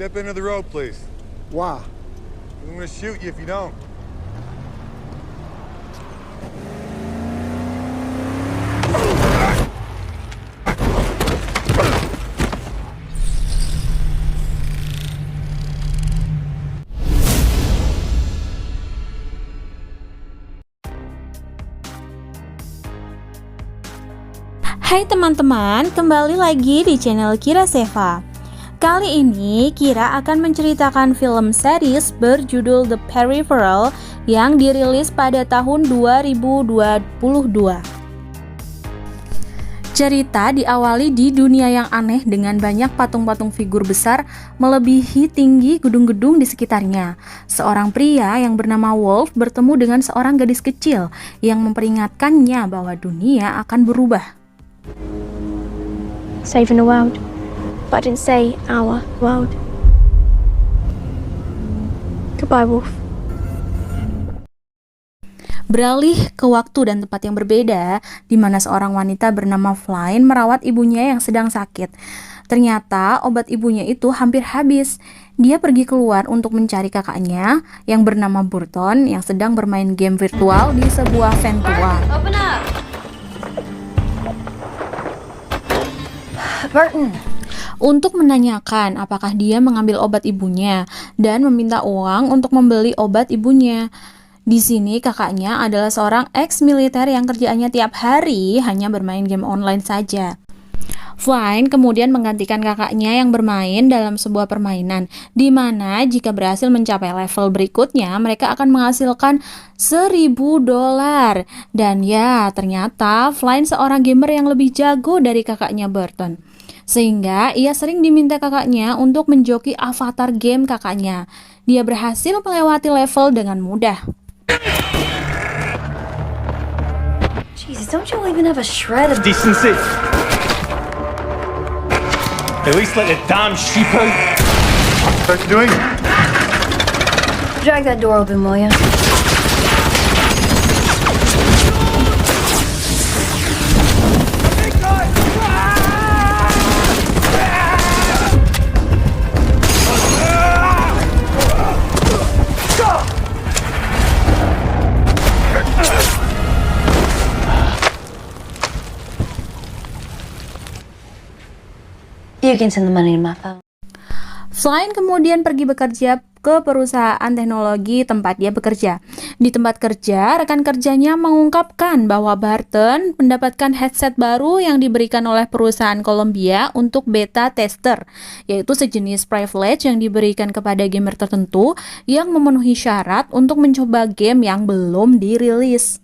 Step into the road, please. Why? I'm gonna shoot you if you don't. Hai teman-teman, kembali lagi di channel Kira Seva. Kali ini Kira akan menceritakan film series berjudul The Peripheral yang dirilis pada tahun 2022. Cerita diawali di dunia yang aneh dengan banyak patung-patung figur besar melebihi tinggi gedung-gedung di sekitarnya. Seorang pria yang bernama Wolf bertemu dengan seorang gadis kecil yang memperingatkannya bahwa dunia akan berubah. Saving the world, but I didn't say our world. Goodbye, Wolf. Beralih ke waktu dan tempat yang berbeda, di mana seorang wanita bernama Flynn merawat ibunya yang sedang sakit. Ternyata obat ibunya itu hampir habis. Dia pergi keluar untuk mencari kakaknya yang bernama Burton yang sedang bermain game virtual di sebuah van tua. Open up. Burton. Untuk menanyakan apakah dia mengambil obat ibunya dan meminta uang untuk membeli obat ibunya. Di sini kakaknya adalah seorang ex-militer yang kerjaannya tiap hari hanya bermain game online saja. Flynn kemudian menggantikan kakaknya yang bermain dalam sebuah permainan, di mana jika berhasil mencapai level berikutnya, mereka akan menghasilkan $1.000. Dan ya, ternyata Flynn seorang gamer yang lebih jago dari kakaknya Burton. Sehingga ia sering diminta kakaknya untuk menjoki avatar game kakaknya. Dia berhasil melewati level dengan mudah. Jesus, don't you even have a shred of decency. At least let the damn sheep out. What you doing? Drag that door open, will ya? You can send the money to my phone. Flynn kemudian pergi bekerja ke perusahaan teknologi tempat dia bekerja. Di tempat kerja, rekan kerjanya mengungkapkan bahwa Burton mendapatkan headset baru yang diberikan oleh perusahaan Columbia untuk beta tester, yaitu sejenis privilege yang diberikan kepada gamer tertentu yang memenuhi syarat untuk mencoba game yang belum dirilis.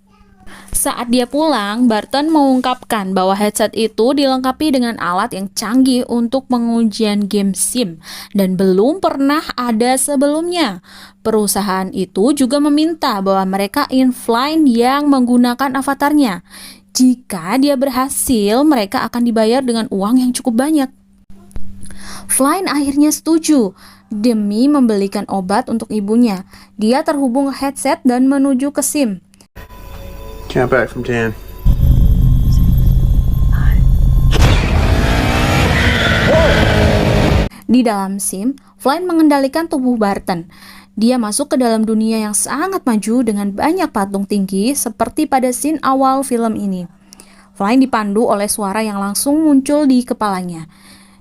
Saat dia pulang, Burton mengungkapkan bahwa headset itu dilengkapi dengan alat yang canggih untuk pengujian game SIM dan belum pernah ada sebelumnya. Perusahaan itu juga meminta bahwa mereka ingin Flynn yang menggunakan avatarnya. Jika dia berhasil, mereka akan dibayar dengan uang yang cukup banyak. Flynn akhirnya setuju. Demi membelikan obat untuk ibunya, dia terhubung ke headset dan menuju ke SIM. Count back from 10. Di dalam SIM, Flynn mengendalikan tubuh Burton. Dia masuk ke dalam dunia yang sangat maju dengan banyak patung tinggi seperti pada scene awal film ini. Flynn dipandu oleh suara yang langsung muncul di kepalanya.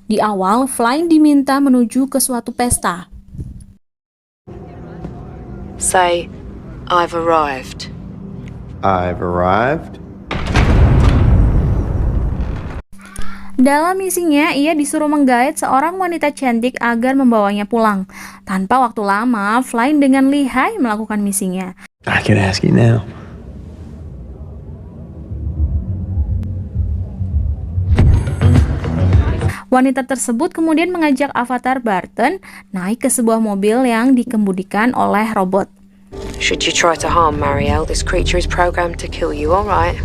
Di awal, Flynn diminta menuju ke suatu pesta. Say, I've arrived. I've arrived. Dalam misinya, ia disuruh menggait seorang wanita cantik agar membawanya pulang. Tanpa waktu lama, Flynn dengan lihai melakukan misinya. I can ask you now. Wanita tersebut kemudian mengajak avatar Burton naik ke sebuah mobil yang dikemudikan oleh robot. Should you try to harm Marielle, this creature is programmed to kill you, alright?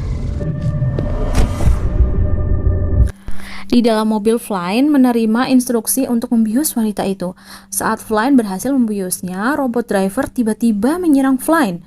Di dalam mobil, Flynn menerima instruksi untuk membius wanita itu. Saat Flynn berhasil membiusnya, robot driver tiba-tiba menyerang Flynn.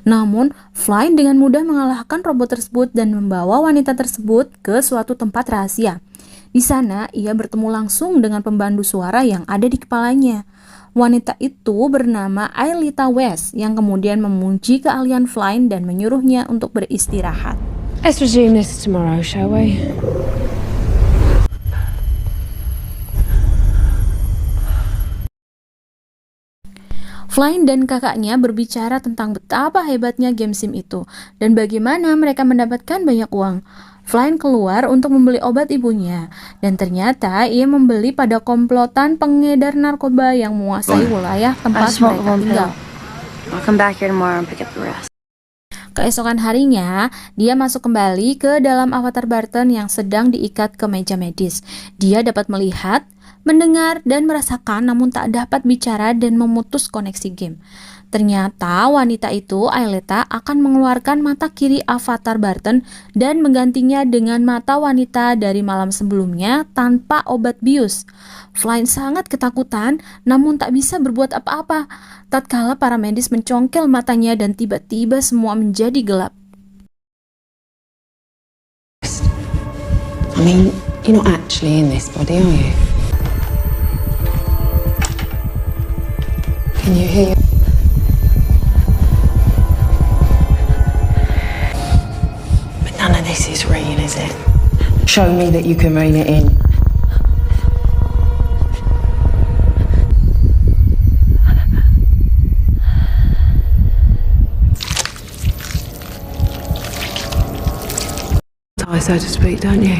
Namun, Flynn dengan mudah mengalahkan robot tersebut dan membawa wanita tersebut ke suatu tempat rahasia. Di sana, ia bertemu langsung dengan pembantu suara yang ada di kepalanya. Wanita itu bernama Aelita West yang kemudian memuji keahlian Flynn dan menyuruhnya untuk beristirahat. Let's resume this tomorrow, shall we? Flynn dan kakaknya berbicara tentang betapa hebatnya game SIM itu dan bagaimana mereka mendapatkan banyak uang. Flynn keluar untuk membeli obat ibunya dan ternyata ia membeli pada komplotan pengedar narkoba yang menguasai wilayah tempat mereka tinggal. I'll come back here tomorrow and pick up the rest. Keesokan harinya, dia masuk kembali ke dalam avatar Barton yang sedang diikat ke meja medis. Dia dapat melihat, mendengar, dan merasakan namun tak dapat bicara dan memutus koneksi game. Ternyata wanita itu, Aelita, akan mengeluarkan mata kiri avatar Barton dan menggantinya dengan mata wanita dari malam sebelumnya tanpa obat bius. Flynn sangat ketakutan namun tak bisa berbuat apa-apa. Tatkala para medis mencongkel matanya dan tiba-tiba semua menjadi gelap. I mean, you're not actually in this body, are you? Can you hear? But none of this is real, is it? Show me that you can rein it in. So to speak, don't you?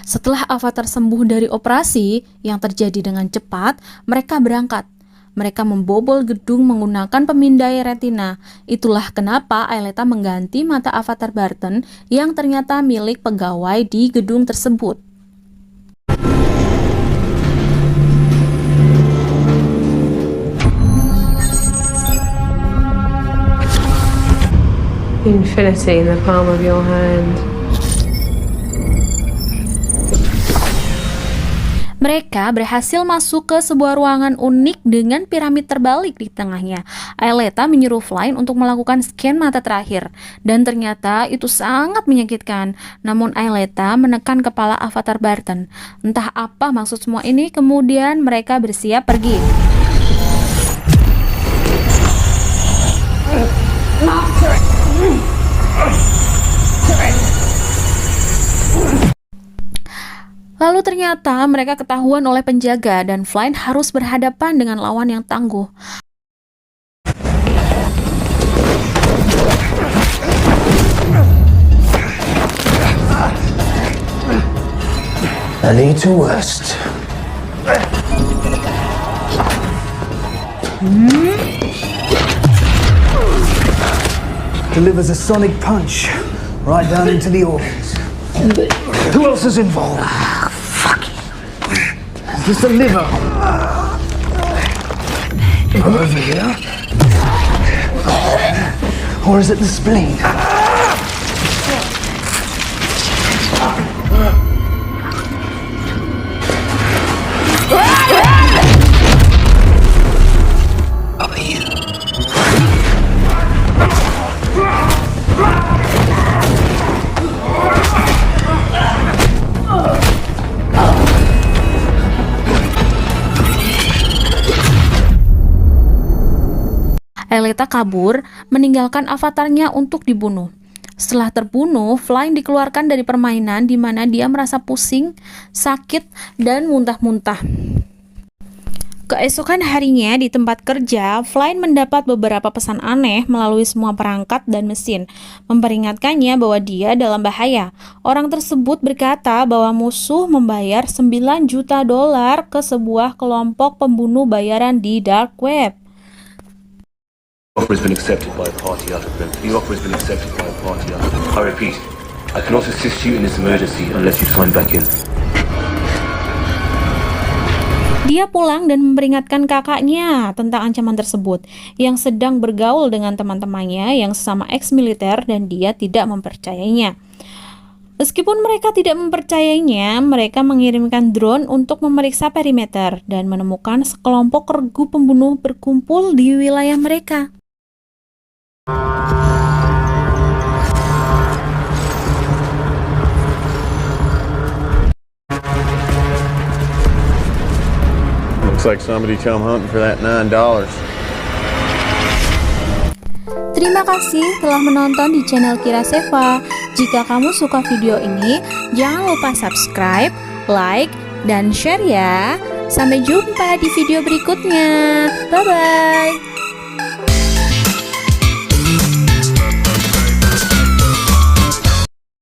Setelah avatar sembuh dari operasi yang terjadi dengan cepat, mereka berangkat. Mereka membobol gedung menggunakan pemindai retina. Itulah kenapa Aelita mengganti mata avatar Barton yang ternyata milik pegawai di gedung tersebut. Infinity in the palm of your hand. Mereka berhasil masuk ke sebuah ruangan unik dengan piramid terbalik di tengahnya. Aelita menyuruh Flynn untuk melakukan scan mata terakhir, dan ternyata itu sangat menyakitkan. Namun Aelita menekan kepala avatar Barton. Entah apa maksud semua ini, kemudian mereka bersiap pergi. Lalu ternyata mereka ketahuan oleh penjaga dan Flynn harus berhadapan dengan lawan yang tangguh. I need to worst. Delivers a sonic punch right down into the organs. Who else is involved? Fuck you. Is this the liver? Over here? Or is it the spleen? Over here. Aelita kabur, meninggalkan avatarnya untuk dibunuh. Setelah terbunuh, Flynn dikeluarkan dari permainan di mana dia merasa pusing, sakit, dan muntah-muntah. Keesokan harinya di tempat kerja, Flynn mendapat beberapa pesan aneh melalui semua perangkat dan mesin, memperingatkannya bahwa dia dalam bahaya. Orang tersebut berkata bahwa musuh membayar $9 juta ke sebuah kelompok pembunuh bayaran di dark web. Offer has been accepted by a party other than the offer has been accepted by a party other than. I repeat, I cannot assist you in this emergency unless you sign back in. Dia pulang dan memperingatkan kakaknya tentang ancaman tersebut, yang sedang bergaul dengan teman-temannya yang sesama ex-militer, dan dia tidak mempercayainya. Meskipun mereka tidak mempercayainya, mereka mengirimkan drone untuk memeriksa perimeter dan menemukan sekelompok regu pembunuh berkumpul di wilayah mereka. Looks like somebody come hunting for that $9. Terima kasih telah menonton di channel Kira Seva. Jika kamu suka video ini, jangan lupa subscribe, like, dan share ya. Sampai jumpa di video berikutnya. Bye-bye.